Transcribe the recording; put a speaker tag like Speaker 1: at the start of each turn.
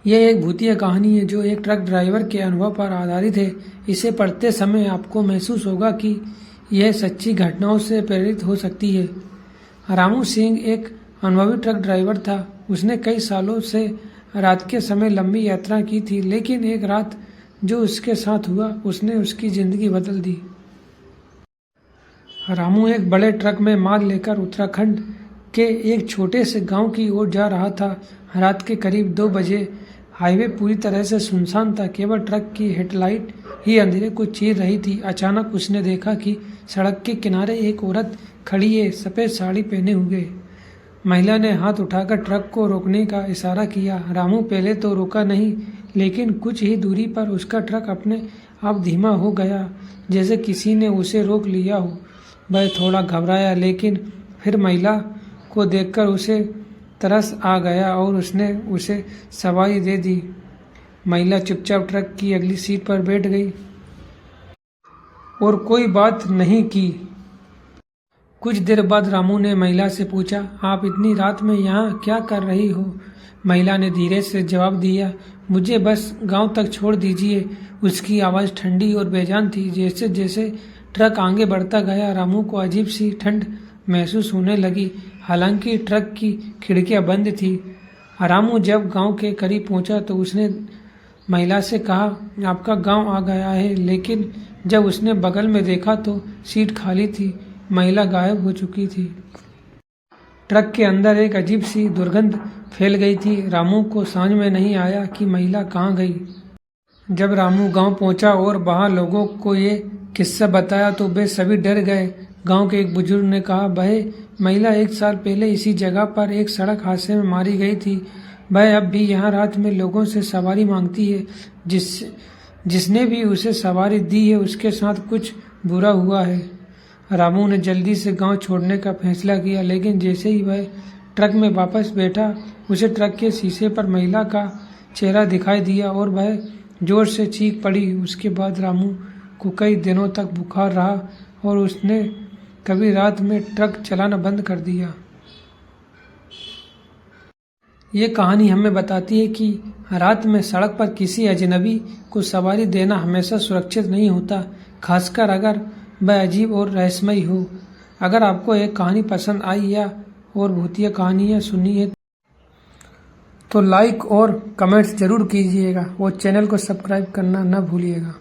Speaker 1: यह एक भूतिया कहानी है जो एक ट्रक ड्राइवर के अनुभव पर आधारित है। इसे पढ़ते समय आपको महसूस होगा कि यह सच्ची घटनाओं से प्रेरित हो सकती है। रामू सिंह एक अनुभवी ट्रक ड्राइवर था। उसने कई सालों से रात के समय लंबी यात्रा की थी, लेकिन एक रात जो उसके साथ हुआ उसने उसकी जिंदगी बदल दी। रामू एक बड़े ट्रक में माल लेकर उत्तराखंड के एक छोटे से गांव की ओर जा रहा था। रात के करीब 2 बजे हाईवे पूरी तरह से सुनसान था। केवल ट्रक की हेडलाइट ही अंधेरे को चीर रही थी। अचानक उसने देखा कि सड़क के किनारे एक औरत खड़ी है, सफ़ेद साड़ी पहने हुए। महिला ने हाथ उठाकर ट्रक को रोकने का इशारा किया। रामू पहले तो रुका नहीं, लेकिन कुछ ही दूरी पर उसका ट्रक अपने आप धीमा हो गया, जैसे किसी ने उसे रोक लिया हो। वह थोड़ा घबराया, लेकिन फिर महिला को देखकर उसे तरस आ गया और उसने उसे सवारी दे दी। महिला चुपचाप ट्रक की अगली सीट पर बैठ गई और कोई बात नहीं की। कुछ देर बाद रामू ने महिला से पूछा, आप इतनी रात में यहाँ क्या कर रही हो? महिला ने धीरे से जवाब दिया, मुझे बस गांव तक छोड़ दीजिए। उसकी आवाज़ ठंडी और बेजान थी। जैसे जैसे ट्रक आगे बढ़ता गया, रामू को अजीब सी ठंड महसूस होने लगी। हालांकि ट्रक की खिड़कियां बंद थी। रामू जब गांव के करीब पहुंचा तो उसने महिला से कहा, आपका गांव आ गया है। लेकिन जब उसने बगल में देखा तो सीट खाली थी। महिला गायब हो चुकी थी। ट्रक के अंदर एक अजीब सी दुर्गंध फैल गई थी। रामू को समझ में नहीं आया कि महिला कहाँ गई। जब रामू गांव पहुंचा और वहां लोगों को ये किस्सा बताया तो वे सभी डर गए। गांव के एक बुजुर्ग ने कहा, वह महिला 1 साल पहले इसी जगह पर एक सड़क हादसे में मारी गई थी। वह अब भी यहाँ रात में लोगों से सवारी मांगती है। जिसने भी उसे सवारी दी है उसके साथ कुछ बुरा हुआ है। रामू ने जल्दी से गांव छोड़ने का फैसला किया, लेकिन जैसे ही वह ट्रक में वापस बैठा, उसे ट्रक के शीशे पर महिला का चेहरा दिखाई दिया और वह जोर से चीख पड़ी। उसके बाद रामू को कई दिनों तक बुखार रहा और उसने कभी रात में ट्रक चलाना बंद कर दिया। ये कहानी हमें बताती है कि रात में सड़क पर किसी अजनबी को सवारी देना हमेशा सुरक्षित नहीं होता, खासकर अगर वह अजीब और रहस्यमयी हो। अगर आपको एक कहानी पसंद आई या और भूतिया कहानियाँ सुनी है तो लाइक और कमेंट्स जरूर कीजिएगा और चैनल को सब्सक्राइब करना न भूलिएगा।